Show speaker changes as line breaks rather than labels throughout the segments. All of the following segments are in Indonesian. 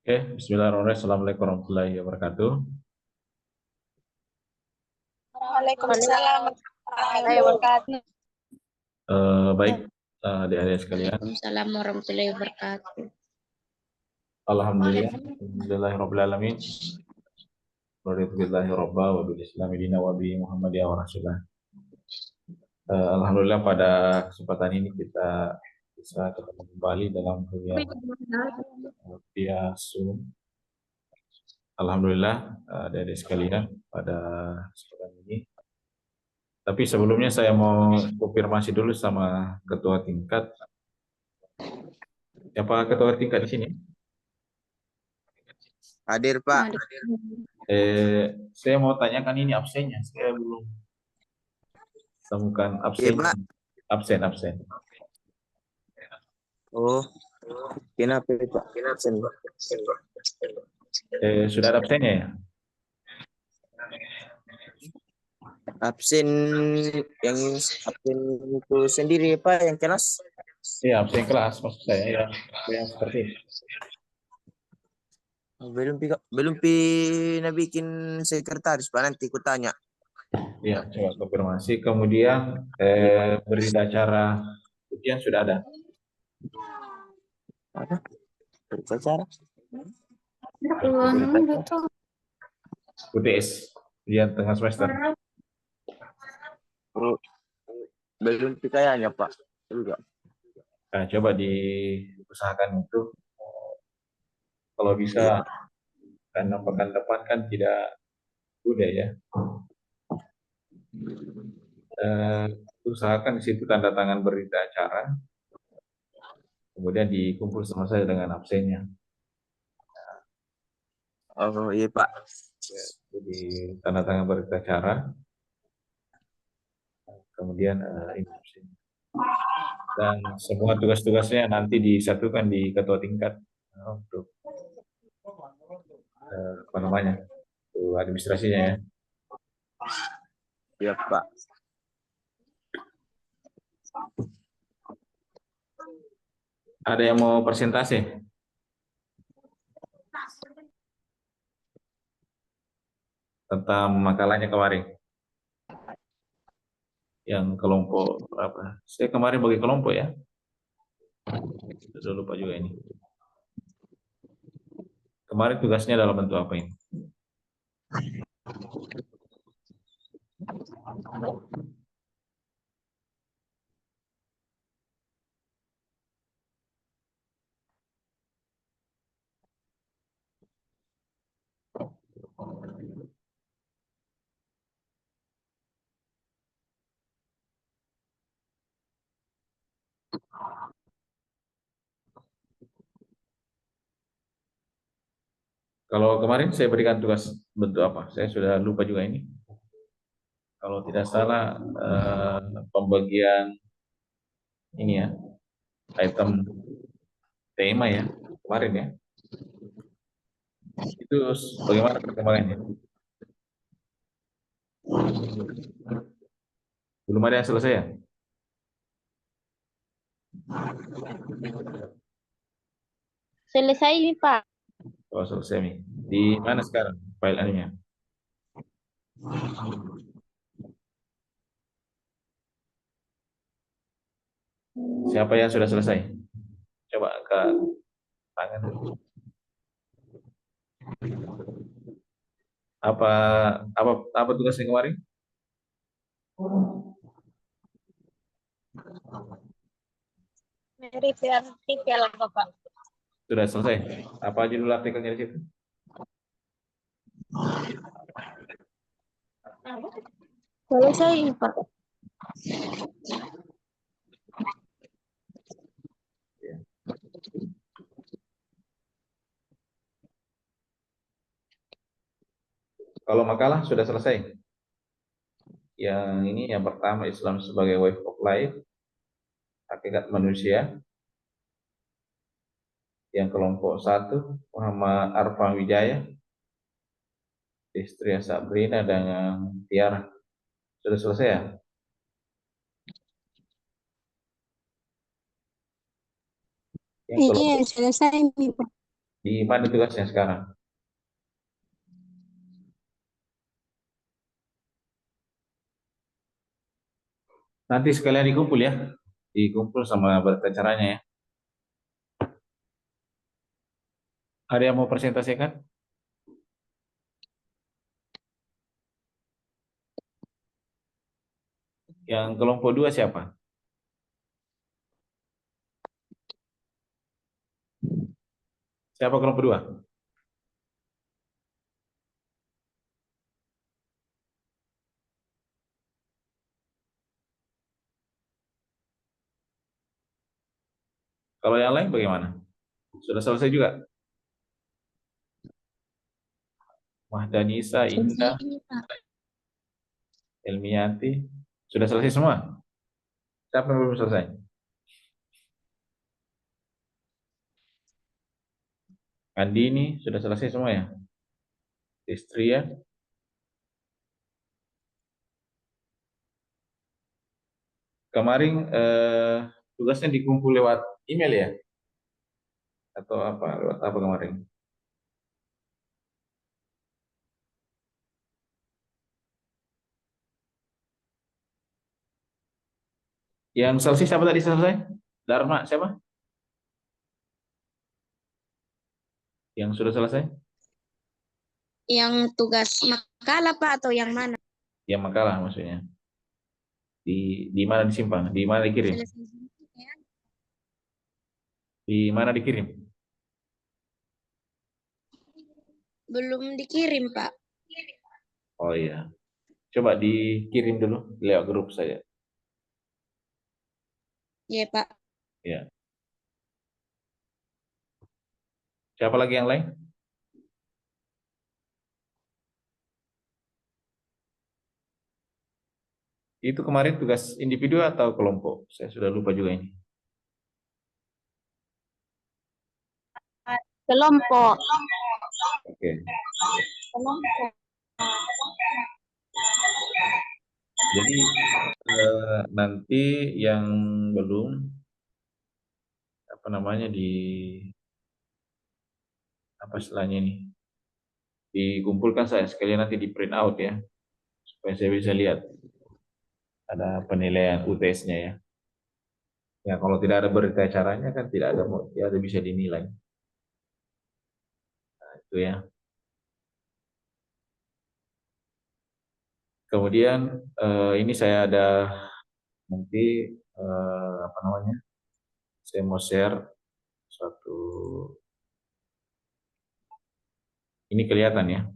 Oke, bismillahirrahmanirrahim. Assalamualaikum warahmatullahi wabarakatuh.
Waalaikumsalam warahmatullahi wabarakatuh.
Baik, adik-adik sekalian.
Waalaikumsalam warahmatullahi wabarakatuh.
Alhamdulillah, alhamdulillahirabbil alamin. Raditu billahi robba wa bil islami dina wa bi Muhammadiyah wa rasulullah. Alhamdulillah pada kesempatan ini kita bisa ketemu kembali dalam kuliah via Zoom. Alhamdulillah, adik-adik sekalian pada kesempatan ini. Tapi sebelumnya saya mau konfirmasi dulu sama ketua tingkat. Siapa ketua tingkat di sini?
Hadir, Pak.
Saya mau tanyakan ini absennya. Saya belum temukan absen.
Iya, Pak.
Absen.
Oh, kenapa, Pak?
Sudah ada absennya ya?
Absen yang absen itu sendiri, Pak, yang kelas.
Iya, absen kelas maksud saya ya. Yang seperti ini.
Belum bikin sekretaris, Pak, nanti ku tanya.
Iya, coba konfirmasi. Kemudian berita acara ujian sudah ada.
Apa? Berbicara?
UTS, ujian tengah semester.
Oh, belum kayaknya, Pak. Enggak.
Nah, coba diusahakan itu. Kalau bisa, karena pekan depan kan tidak udah ya. Usahakan di situ tanda tangan berita acara, kemudian dikumpul sama saya dengan absennya.
Oh, iya, Pak.
Jadi tanda tangan berita acara, kemudian ini absennya. Dan semua tugas-tugasnya nanti disatukan di ketua tingkat untuk apa namanya, administrasinya ya.
Iya, Pak.
Ada yang mau presentasi tentang makalahnya kemarin? Yang kelompok berapa? Saya kemarin bagi kelompok ya. Sudah lupa juga ini. Kemarin tugasnya dalam bentuk apa ini? Kalau kemarin saya berikan tugas bentuk apa? Saya sudah lupa juga ini. Kalau tidak salah pembagian ini ya, item tema ya kemarin ya. Itu bagaimana perkembangannya? Belum ada yang selesai ya?
Selesai ini, Pak.
Oh, selesai nih. Di mana sekarang file ininya? Siapa yang sudah selesai? Coba ke tangan. Apa tugasnya kemarin?
Review apa, Pak?
Sudah selesai. Apa judul artikelnya di situ?
Selesai ini, Pak.
Kalau makalah sudah selesai. Yang ini yang pertama, Islam sebagai way of life, hakikat manusia. Yang kelompok 1, Muhammad Arfan Wijaya, istri Sabrina dengan Tiara. Sudah selesai ya? Yang
Iya, selesai ini, Pak.
Di mana tugasnya sekarang? Nanti sekalian dikumpul ya. Dikumpul sama berita acaranya ya. Ada yang mau presentasikan? Yang kelompok 2 siapa? Siapa kelompok 2? Kalau yang lain bagaimana? Sudah selesai juga? Mahdanisa,
Selesai
Indah,
ini, Pak.
Elmiati. Sudah selesai semua? Siapa yang belum selesai? Andini, sudah selesai semua ya? Istri ya? Kemarin tugasnya dikumpul lewat email ya? Atau apa? Lewat apa kemarin? Yang selesai siapa tadi selesai? Dharma siapa? Yang sudah selesai?
Yang tugas makalah, Pak, atau yang mana?
Yang makalah maksudnya. Di mana disimpan? Di mana dikirim?
Selesai ya.
Di mana dikirim?
Belum dikirim, Pak.
Oh iya. Coba dikirim dulu lewat grup saya.
Ya, Pak.
Ya. Siapa lagi yang lain? Itu kemarin tugas individu atau kelompok? Saya sudah lupa juga ini.
Kelompok.
Oke.
Kelompok.
Jadi nanti yang belum apa namanya apa istilahnya ini dikumpulkan saya sekalian nanti di print out ya supaya saya bisa lihat ada penilaian UTS-nya ya. Ya kalau tidak ada berita acaranya kan tidak ada bisa dinilai. Nah, itu ya. Kemudian ini saya ada nanti apa namanya? Saya mau share suatu ini kelihatan ya.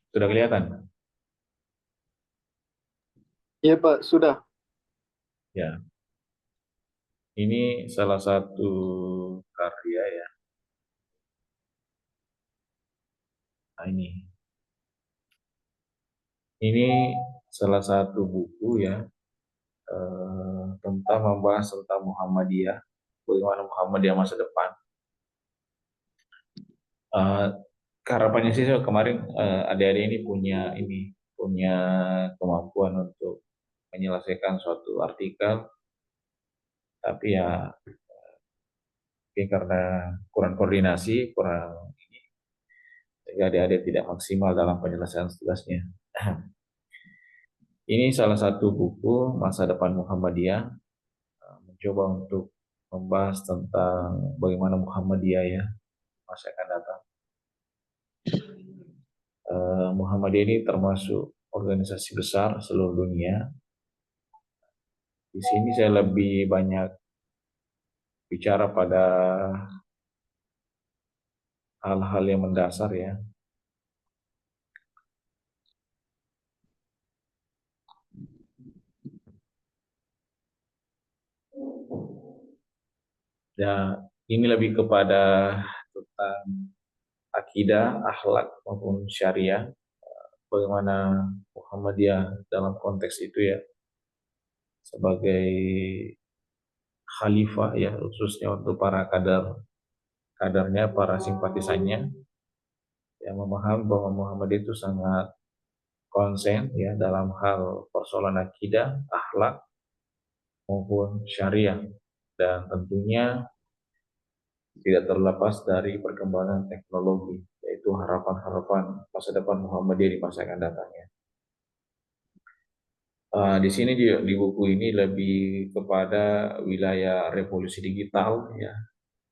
Sudah kelihatan?
Iya Pak, sudah.
Ya. Ini salah satu karya ya. Nah, ini salah satu buku ya tentang membahas tentang Muhammadiyah, bagaimana Muhammadiyah masa depan. Eh, Harapannya sih kemarin adik-adik ini punya kemampuan untuk menyelesaikan suatu artikel, tapi ya mungkin karena kurang koordinasi, kurang sehingga adik-adik tidak maksimal dalam penyelesaian tugasnya. Ini salah satu buku masa depan Muhammadiyah mencoba untuk membahas tentang bagaimana Muhammadiyah ya masa akan datang. Muhammadiyah ini termasuk organisasi besar seluruh dunia. Di sini saya lebih banyak bicara pada hal-hal yang mendasar ya. Ya, ini lebih kepada tentang akidah, akhlak maupun syariah. Bagaimana Muhammadiyah dalam konteks itu ya sebagai khalifah ya khususnya untuk para kadarnya, para simpatisannya yang memahami bahwa Muhammadiyah itu sangat konsen ya dalam hal persoalan akidah, akhlak maupun syariah. dan tentunya tidak terlepas dari perkembangan teknologi, yaitu harapan-harapan masa depan Muhammadiyah di masa yang akan datangnya. Di sini di buku ini lebih kepada wilayah revolusi digital, ya,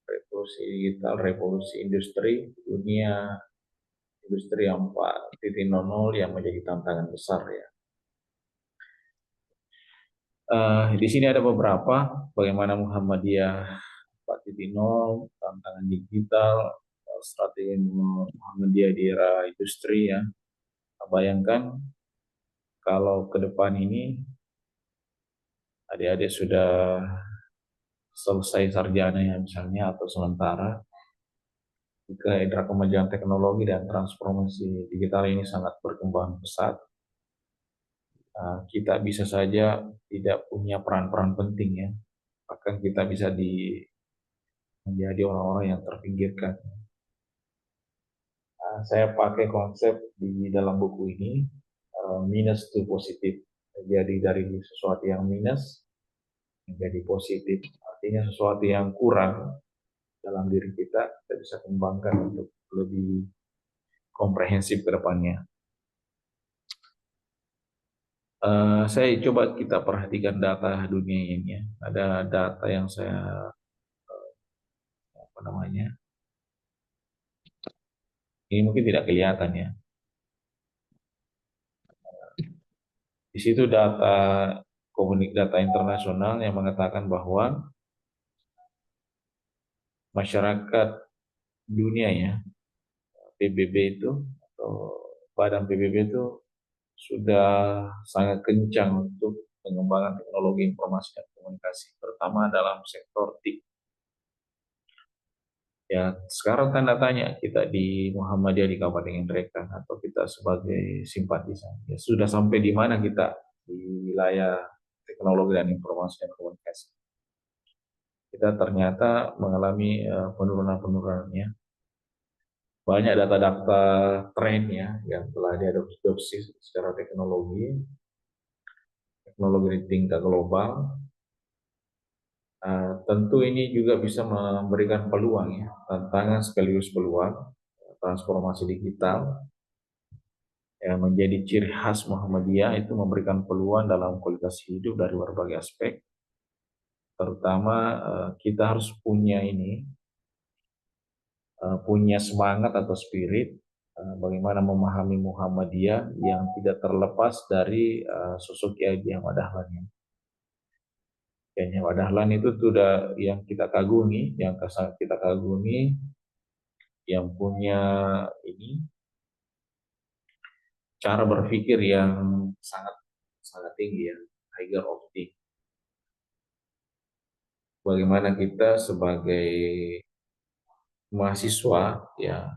revolusi digital, revolusi industri, dunia industri yang 4.0 yang menjadi tantangan besar, ya. Di sini ada beberapa bagaimana Muhammadiyah 4.0, tantangan digital, strategi Muhammadiyah di era industri, ya. Bayangkan kalau ke depan ini adik-adik sudah selesai sarjana, ya, misalnya, atau sementara, jika era kemajuan teknologi dan transformasi digital ini sangat berkembang pesat, kita bisa saja tidak punya peran-peran penting, ya. Bahkan kita bisa menjadi orang-orang yang terpinggirkan. Saya pakai konsep di dalam buku ini, minus to positif. Jadi dari sesuatu yang minus menjadi positif. Artinya sesuatu yang kurang dalam diri kita bisa kembangkan untuk lebih komprehensif ke depannya. Saya coba kita perhatikan data dunia ini, ya. Ada data yang saya ini mungkin tidak kelihatan, ya. Di situ data internasional yang mengatakan bahwa masyarakat dunia, ya, PBB itu atau Badan PBB itu sudah sangat kencang untuk pengembangan teknologi informasi dan komunikasi, terutama dalam sektor TIK. Ya, sekarang tanda tanya kita di Muhammadiyah di Kabupaten Ngerekan atau kita sebagai simpatisan. Ya, sudah sampai di mana kita di wilayah teknologi dan informasi dan komunikasi. Kita ternyata mengalami penurunan-penurunannya. Banyak data-data tren, ya, yang telah diadopsi secara teknologi di tingkat global. Tentu ini juga bisa memberikan peluang, ya, tantangan sekaligus peluang. Transformasi digital yang menjadi ciri khas Muhammadiyah itu memberikan peluang dalam kualitas hidup dari berbagai aspek. Terutama kita harus punya punya semangat atau spirit bagaimana memahami Muhammadiyah yang tidak terlepas dari sosok Kiai Haji Ahmad Dahlan. Kiai Haji Ahmad Dahlan itu sudah yang kita kagumi, yang punya cara berpikir yang sangat sangat tinggi, ya, higher of thing. Bagaimana kita sebagai mahasiswa, ya,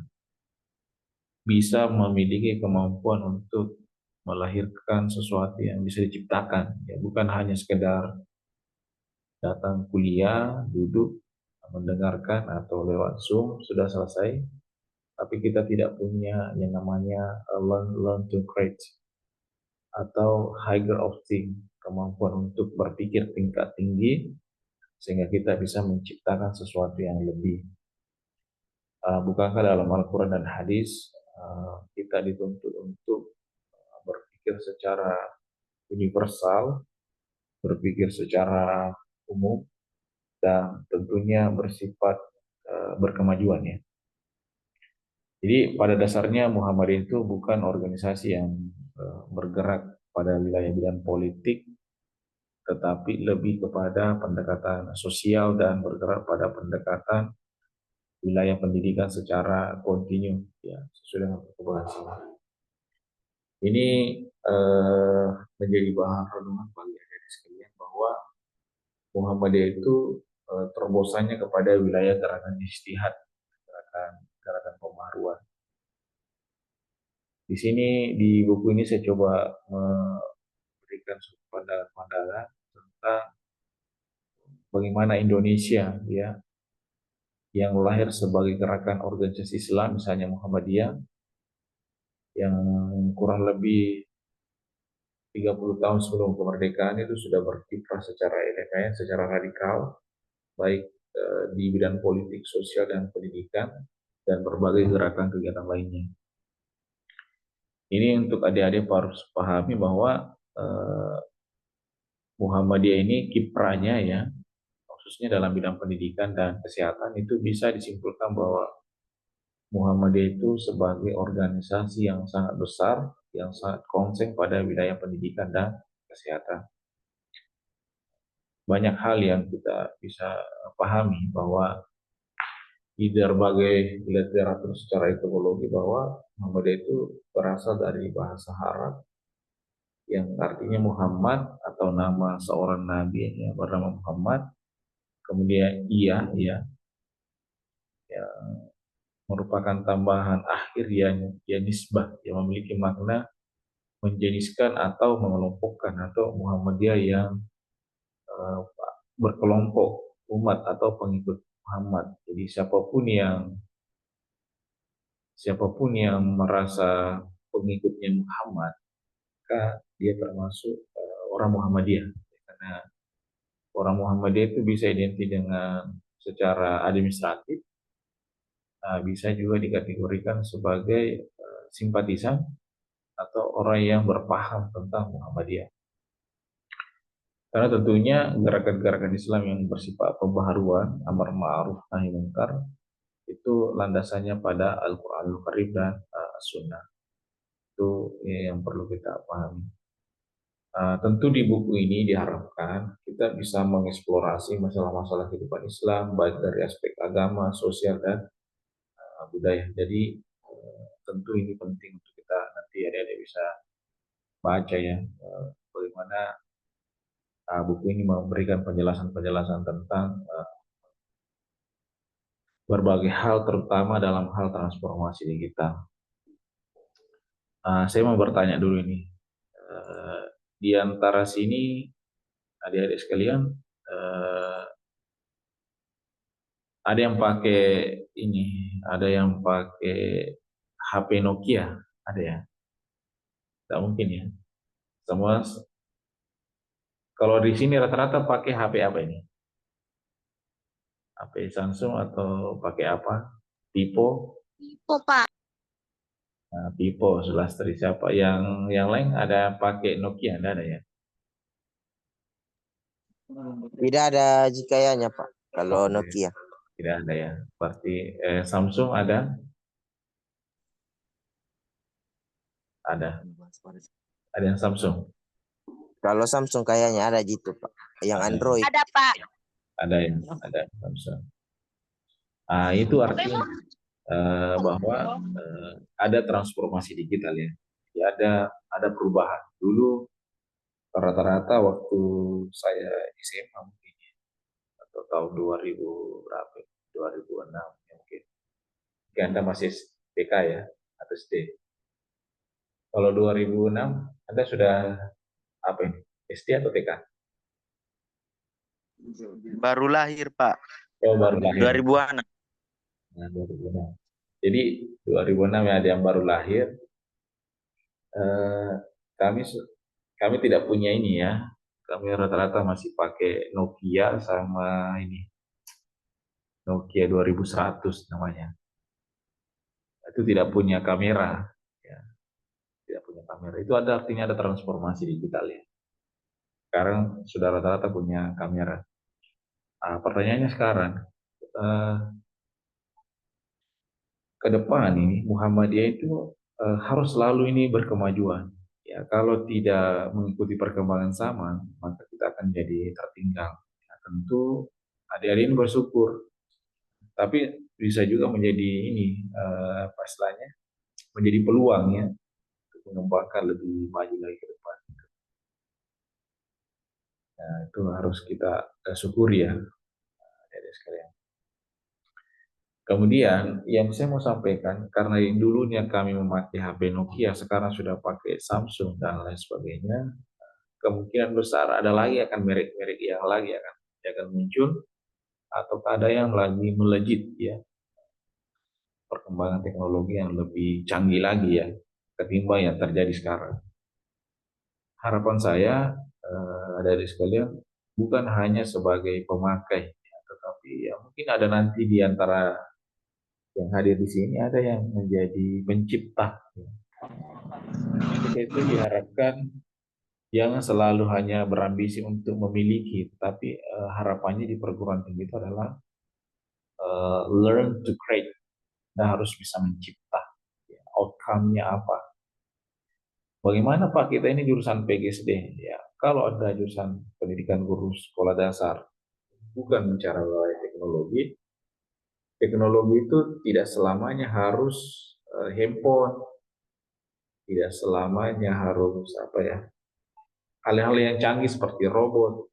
bisa memiliki kemampuan untuk melahirkan sesuatu yang bisa diciptakan, ya, bukan hanya sekedar datang kuliah, duduk, mendengarkan atau lewat Zoom sudah selesai, tapi kita tidak punya yang namanya learn to create atau higher of think, kemampuan untuk berpikir tingkat tinggi sehingga kita bisa menciptakan sesuatu yang lebih. Bukankah dalam Al-Quran dan hadis kita dituntut untuk berpikir secara universal, berpikir secara umum, dan tentunya bersifat berkemajuan, ya. Jadi pada dasarnya Muhammadiyah itu bukan organisasi yang bergerak pada wilayah bidang politik, tetapi lebih kepada pendekatan sosial dan bergerak pada pendekatan wilayah pendidikan secara kontinu, ya, sesuai dengan perkembangan zaman. Ini menjadi bahan renungan bagi adik-adik sekalian bahwa Muhammadiyah itu terobosannya kepada wilayah gerakan ijtihad, gerakan pembaharuan. Di sini di buku ini saya coba memberikan pandangan tentang bagaimana Indonesia, ya, yang lahir sebagai gerakan organisasi Islam, misalnya Muhammadiyah, yang kurang lebih 30 tahun sebelum kemerdekaan itu sudah berkiprah secara elegan, secara radikal, baik di bidang politik, sosial, dan pendidikan, dan berbagai gerakan kegiatan lainnya. Ini untuk adik-adik harus pahami bahwa Muhammadiyah ini kiprahnya ya, khususnya dalam bidang pendidikan dan kesehatan, itu bisa disimpulkan bahwa Muhammadiyah itu sebagai organisasi yang sangat besar, yang sangat konsen pada wilayah pendidikan dan kesehatan. Banyak hal yang kita bisa pahami bahwa di berbagai literatur secara etimologi bahwa Muhammadiyah itu berasal dari bahasa Arab yang artinya Muhammad atau nama seorang nabi yang bernama Muhammad, kemudian ia ya merupakan tambahan akhir yang nisbah yang memiliki makna menjeniskan atau mengelompokkan, atau Muhammadiyah yang uh, berkelompok umat atau pengikut Muhammad. Jadi siapapun yang merasa pengikutnya Muhammad, maka dia termasuk orang Muhammadiyah. Karena orang Muhammadiyah itu bisa identik dengan secara administratif, bisa juga dikategorikan sebagai simpatisan atau orang yang berpaham tentang Muhammadiyah. Karena tentunya gerakan-gerakan Islam yang bersifat pembaharuan, amar ma'ruf nahi munkar, itu landasannya pada Al-Qur'anul Karim dan As-Sunnah. Itu yang perlu kita pahami. Tentu di buku ini diharapkan kita bisa mengeksplorasi masalah-masalah kehidupan Islam, baik dari aspek agama, sosial, dan budaya. Jadi tentu ini penting untuk kita nanti adik-adik bisa baca ya, bagaimana buku ini memberikan penjelasan-penjelasan tentang berbagai hal, terutama dalam hal transformasi digital. Saya mau bertanya dulu ini, di antara sini adik-adik sekalian, ada yang pakai ini, ada yang pakai HP Nokia, ada ya? Tidak mungkin ya. Semua, kalau di sini rata-rata pakai HP apa ini? HP Samsung atau pakai apa? Vivo?
Vivo, Pak.
Nah, Vivo, Sulastri siapa? Yang lain ada pakai Nokia, ada ya?
Tidak ada jikayanya, Pak. Kalau Nokia.
Tidak ada ya. Berarti Samsung ada? Ada. Ada yang Samsung?
Kalau Samsung kayaknya ada gitu, Pak. Yang
Ada.
Android.
Ada, Pak.
Ada yang ada Samsung. Itu artinya bahwa ada transformasi digital ya. Ya, ada perubahan. Dulu rata-rata waktu saya SMA mungkin ya, atau tahun 2000 berapa? 2006 ya mungkin. Anda masih TK ya atau SD. Kalau 2006 Anda sudah apa ini? SD atau TK?
Baru lahir, Pak.
Oh, baru lahir.
2000-an.
Nah, 2006. Jadi 2006 ya, ada yang baru lahir. Kami tidak punya ini ya. Kami rata-rata masih pakai Nokia sama ini. Nokia 2100 namanya. Itu tidak punya kamera. Ya, tidak punya kamera. Itu artinya ada transformasi digital ya. Sekarang sudah rata-rata punya kamera. Pertanyaannya sekarang, ke depan ini Muhammadiyah itu harus selalu ini berkemajuan. Ya, kalau tidak mengikuti perkembangan zaman, maka kita akan jadi tertinggal. Ya, tentu adik-adik ini bersyukur, tapi bisa juga menjadi ini apa istilahnya, menjadi peluang ya untuk mengembangkan lebih maju lagi ke depan. Nah, itu harus kita syukuri ya, adik-adik sekalian. Kemudian yang saya mau sampaikan, karena dulunya kami memakai HP Nokia, sekarang sudah pakai Samsung dan lain sebagainya, kemungkinan besar ada lagi akan merek-merek yang lagi akan muncul, atau ada yang lagi melejit ya, perkembangan teknologi yang lebih canggih lagi ya, ketimbang yang terjadi sekarang. Harapan saya dari sekalian bukan hanya sebagai pemakai, ya, mungkin ada nanti di antara yang hadir di sini ada yang menjadi pencipta. Ketika itu diharapkan jangan selalu hanya berambisi untuk memiliki, tapi harapannya di perguruan tinggi itu adalah learn to create. Kita harus bisa mencipta. Ya, outcome-nya apa? Bagaimana Pak, kita ini jurusan PGSD? Ya, kalau ada jurusan pendidikan guru sekolah dasar, bukan bicara mengenai teknologi. Teknologi itu tidak selamanya harus handphone, tidak selamanya harus apa ya, hal-hal yang canggih seperti robot.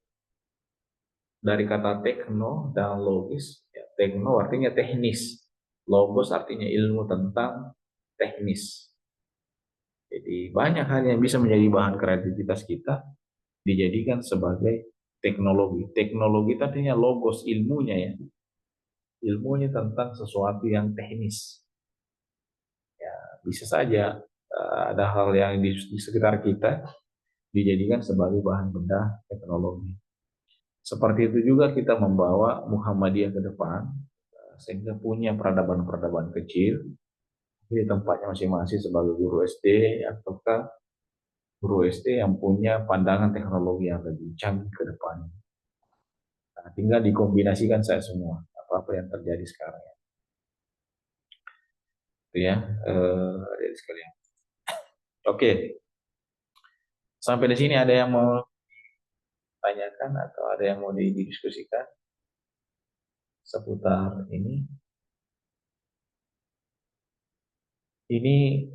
Dari kata tekno dan logis, ya, tekno artinya teknis, logos artinya ilmu tentang teknis. Jadi banyak hal yang bisa menjadi bahan kreativitas kita dijadikan sebagai teknologi. Teknologi itu artinya logos, ilmunya ya, ilmunya tentang sesuatu yang teknis. Ya, bisa saja ada hal yang di sekitar kita dijadikan sebagai bahan benda teknologi. Seperti itu juga kita membawa Muhammadiyah ke depan, sehingga punya peradaban-peradaban kecil di tempatnya masing-masing sebagai guru SD ataukah guru SD yang punya pandangan teknologi yang lebih canggih ke depan. Nah, tinggal dikombinasikan saya semua apa-apa yang terjadi sekarang ya. Itu ya, adik sekalian. Oke, sampai di sini ada yang mau tanyakan atau ada yang mau didiskusikan seputar ini? Ini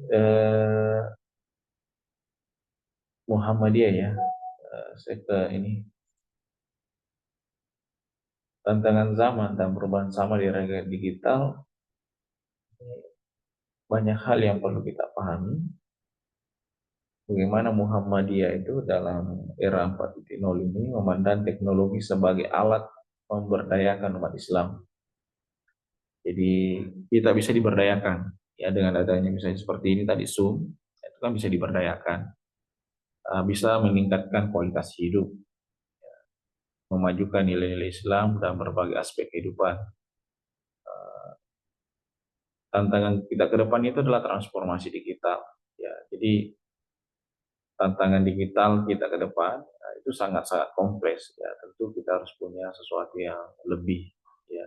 Muhammadiyah ya. Saya ke ini tantangan zaman dan perubahan zaman di era digital, banyak hal yang perlu kita pahami. Bagaimana Muhammadiyah itu dalam era 4.0 ini memandang teknologi sebagai alat memberdayakan umat Islam. Jadi kita bisa diberdayakan ya dengan adanya misalnya seperti ini tadi Zoom, itu kan bisa diberdayakan, bisa meningkatkan kualitas hidup, memajukan nilai-nilai Islam dalam berbagai aspek kehidupan. Tantangan kita ke depan itu adalah transformasi digital. Ya, jadi tantangan digital kita ke depan itu sangat-sangat kompleks. Ya, tentu kita harus punya sesuatu yang lebih. Ya.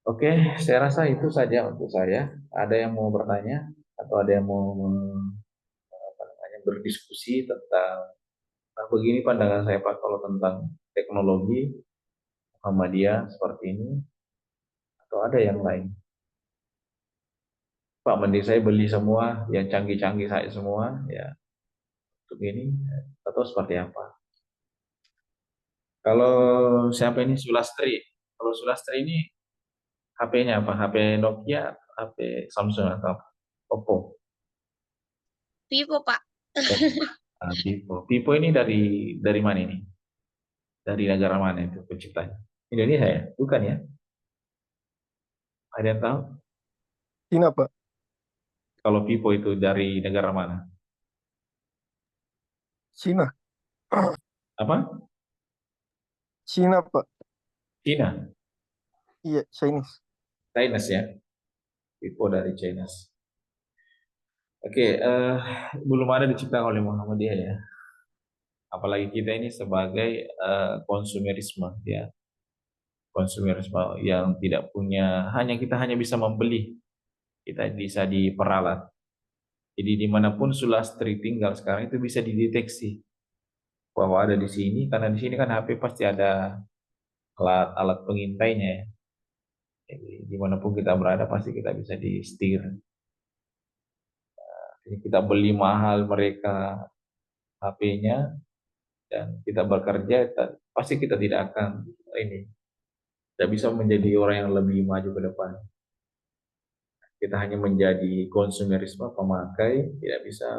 Oke, saya rasa itu saja untuk saya. Ada yang mau bertanya atau ada yang mau berdiskusi tentang begini pandangan saya Pak kalau tentang teknologi Muhammadiyah seperti ini atau ada yang lain? Pak, mending saya beli semua yang canggih-canggih saya semua ya untuk ini atau seperti apa? Kalau siapa ini Sulastri? Kalau Sulastri ini HP-nya apa? HP Nokia, HP Samsung atau apa? Oppo?
Vivo, Pak.
Vivo. Vivo ini dari mana ini? Dari negara mana itu penciptanya? Indonesia ya? Bukan ya? Ada yang tahu?
Cina, Pak.
Kalau Vivo itu dari negara mana?
Cina.
Apa?
Cina, Pak.
China.
Iya, Chinese.
Chinese ya? Vivo dari China. Oke, belum ada diciptakan oleh Muhammadiyah ya. Apalagi kita ini sebagai konsumerisme ya, konsumerisme yang tidak punya, kita hanya bisa membeli, kita bisa diperalat. Jadi dimanapun Sulastri tinggal sekarang itu bisa dideteksi bahwa ada di sini, karena di sini kan HP pasti ada alat-alat pengintainya ya. Jadi dimanapun kita berada pasti kita bisa di setir. Jadi kita beli mahal mereka HP-nya dan kita bekerja, pasti kita tidak akan ini, tidak bisa menjadi orang yang lebih maju ke depan. Kita hanya menjadi konsumerisme pemakai, tidak bisa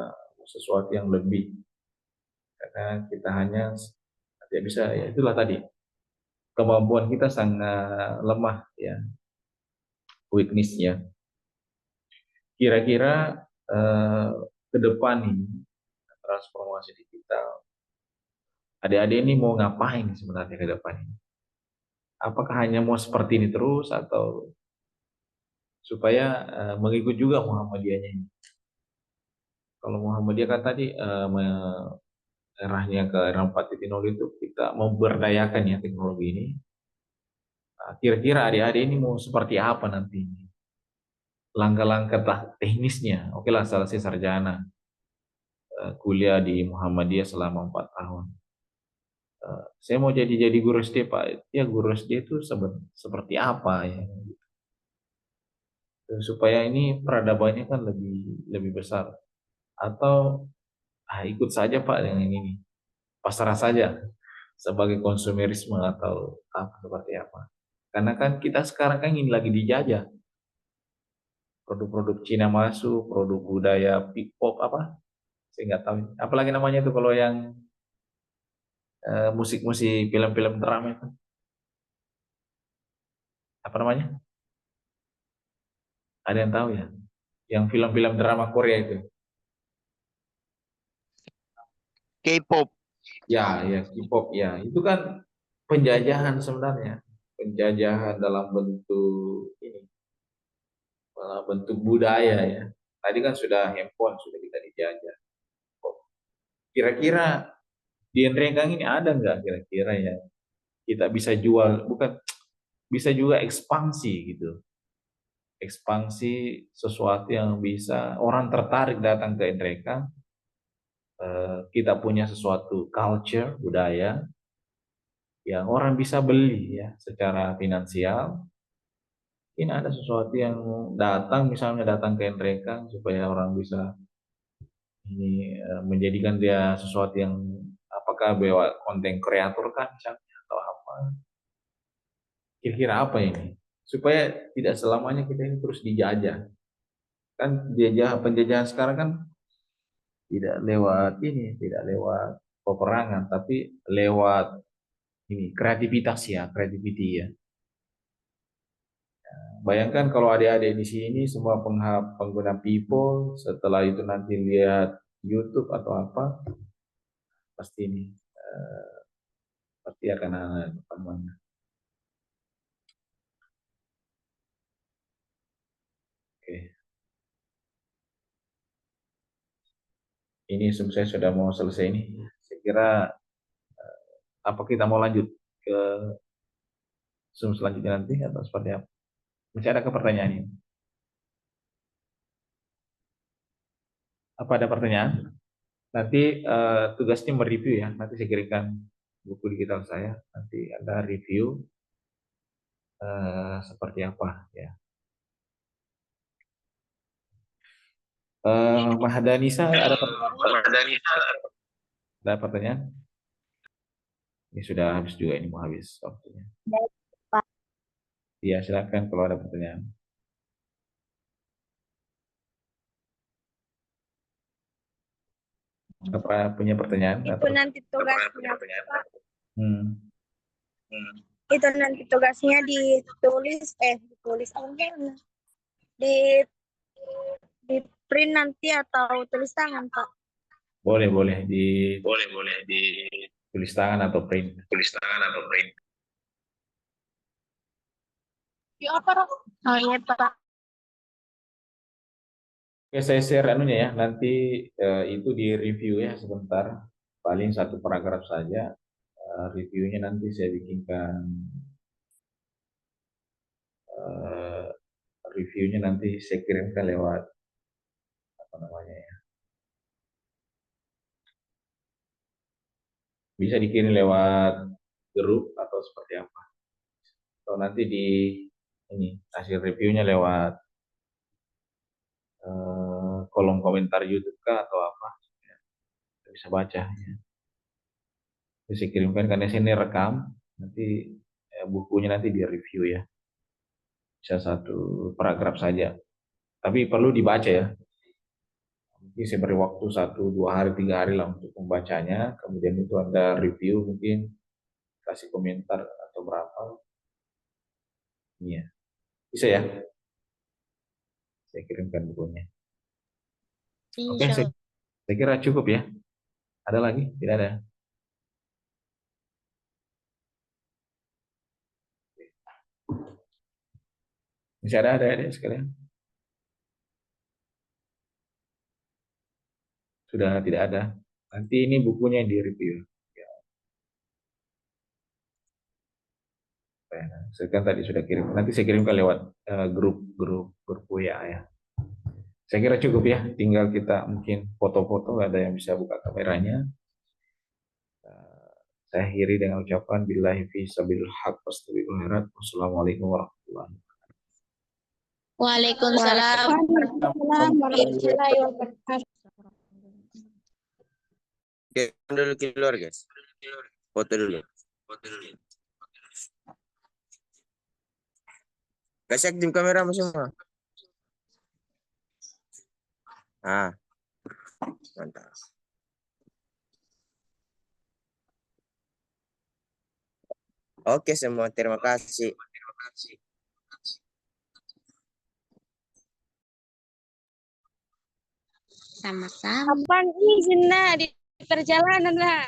sesuatu yang lebih, karena kita hanya tidak bisa ya, itulah tadi kemampuan kita sangat lemah ya, weakness ya. Kira-kira ke depan ini transformasi digital, adik-adik ini mau ngapain sebenarnya ke depan ini? Apakah hanya mau seperti ini terus atau supaya mengikut juga Muhammadiyahnya ini. Kalau Muhammadiyah kan tadi arahnya ke era 4.0 itu kita memberdayakan ya teknologi ini. Nah, kira-kira adik-adik ini mau seperti apa nanti? Langkah-langkah teknisnya. Oke lah, selesai sarjana, kuliah di Muhammadiyah selama 4 tahun. Saya mau jadi guru SD Pak. Ya guru SD itu seperti apa ya? Supaya ini peradabannya kan lebih besar. Atau ikut saja Pak dengan ini, pasrah saja sebagai konsumerisme atau apa seperti apa. Karena kan kita sekarang kan ini lagi dijajah. Produk-produk Cina masuk, produk budaya P-pop apa? Saya nggak tahu. Apalagi namanya itu kalau yang musik-musik film-film drama itu. Apa namanya? Ada yang tahu ya? Yang film-film drama Korea itu.
K-pop.
Ya, ya K-pop ya. Itu kan penjajahan sebenarnya. Penjajahan dalam bentuk ini, dalam bentuk budaya ya. Tadi kan sudah handphone, sudah kita dijajah. Kira-kira di Renggang ini ada nggak kira-kira ya kita bisa jual, bukan bisa juga ekspansi gitu. Ekspansi sesuatu yang bisa orang tertarik datang ke Indreka. Kita punya sesuatu culture, budaya yang orang bisa beli ya secara finansial. Ini ada sesuatu yang datang, misalnya datang ke Indreka supaya orang bisa ini menjadikan dia sesuatu yang apakah bawa konten kreator kan misalnya atau apa. Kira-kira apa ini? Supaya tidak selamanya kita ini terus dijajah. Kan penjajahan sekarang kan tidak lewat ini, tidak lewat peperangan, tapi lewat ini kreativitas ya, creativity ya. Bayangkan kalau adik-adik di sini semua pengguna people, setelah itu nanti lihat YouTube atau apa, pasti ini pasti akan ada perkembangan. Oke. Ini saya sudah mau selesai ini. Saya kira apa kita mau lanjut ke Zoom selanjutnya nanti atau seperti apa? Masih ada pertanyaan ini? Apa ada pertanyaan? Nanti tugasnya mereview ya. Nanti saya kirimkan buku digital saya. Nanti ada review seperti apa ya. Mahdanisa ada pertanyaan? Ada pertanyaan? Ini sudah habis juga, ini mau habis waktunya. Iya, silakan kalau ada pertanyaan. Apa punya pertanyaan?
Itu nanti tugasnya, Pak.
Hmm.
Itu nanti tugasnya ditulis apa namanya? Di print nanti atau tulis tangan, Pak.
Boleh di tulis tangan atau print.
Di apa, Pak? Oh iya, Pak.
Oke, saya share anunya ya. Nanti itu di review ya sebentar. Paling satu paragraf saja. Reviewnya nanti saya bikinkan. Reviewnya nanti saya kirimkan lewat apa namanya ya. Bisa dikirim lewat grup atau seperti apa. Atau nanti di ini hasil reviewnya lewat kolom komentar YouTube kah atau apa. Ya, bisa baca. Ya. Bisa kirimkan karena sini rekam. Nanti bukunya nanti di review ya. Bisa satu paragraf saja. Tapi perlu dibaca ya. Mungkin saya beri waktu 1, 2 hari, 3 hari lah untuk membacanya. Kemudian itu ada review mungkin kasih komentar atau berapa. Iya, bisa ya. Saya kirimkan bukunya. Oke, saya kira cukup ya. Ada lagi? Tidak ada. Masih ada ya sekalian? Sudah tidak ada. Nanti ini bukunya yang di-review. Ya, saya kan tadi sudah kirim. Nanti saya kirimkan lewat grup WA ya. Saya kira cukup ya. Tinggal kita mungkin foto-foto, ada yang bisa buka kameranya. Saya akhiri dengan ucapan billahi fi sabilil haq wastabiqul khairat. Wassalamualaikum warahmatullahi wabarakatuh.
Waalaikumsalam warahmatullahi wabarakatuh.
Oke, dulu keluar guys. Foto dulu. Kasih aktif kamera semua. Ah, mantap. Oke semua, terima kasih.
Sama-sama. Kapan izin nak di perjalanan lah?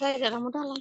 Saya dalam dalam.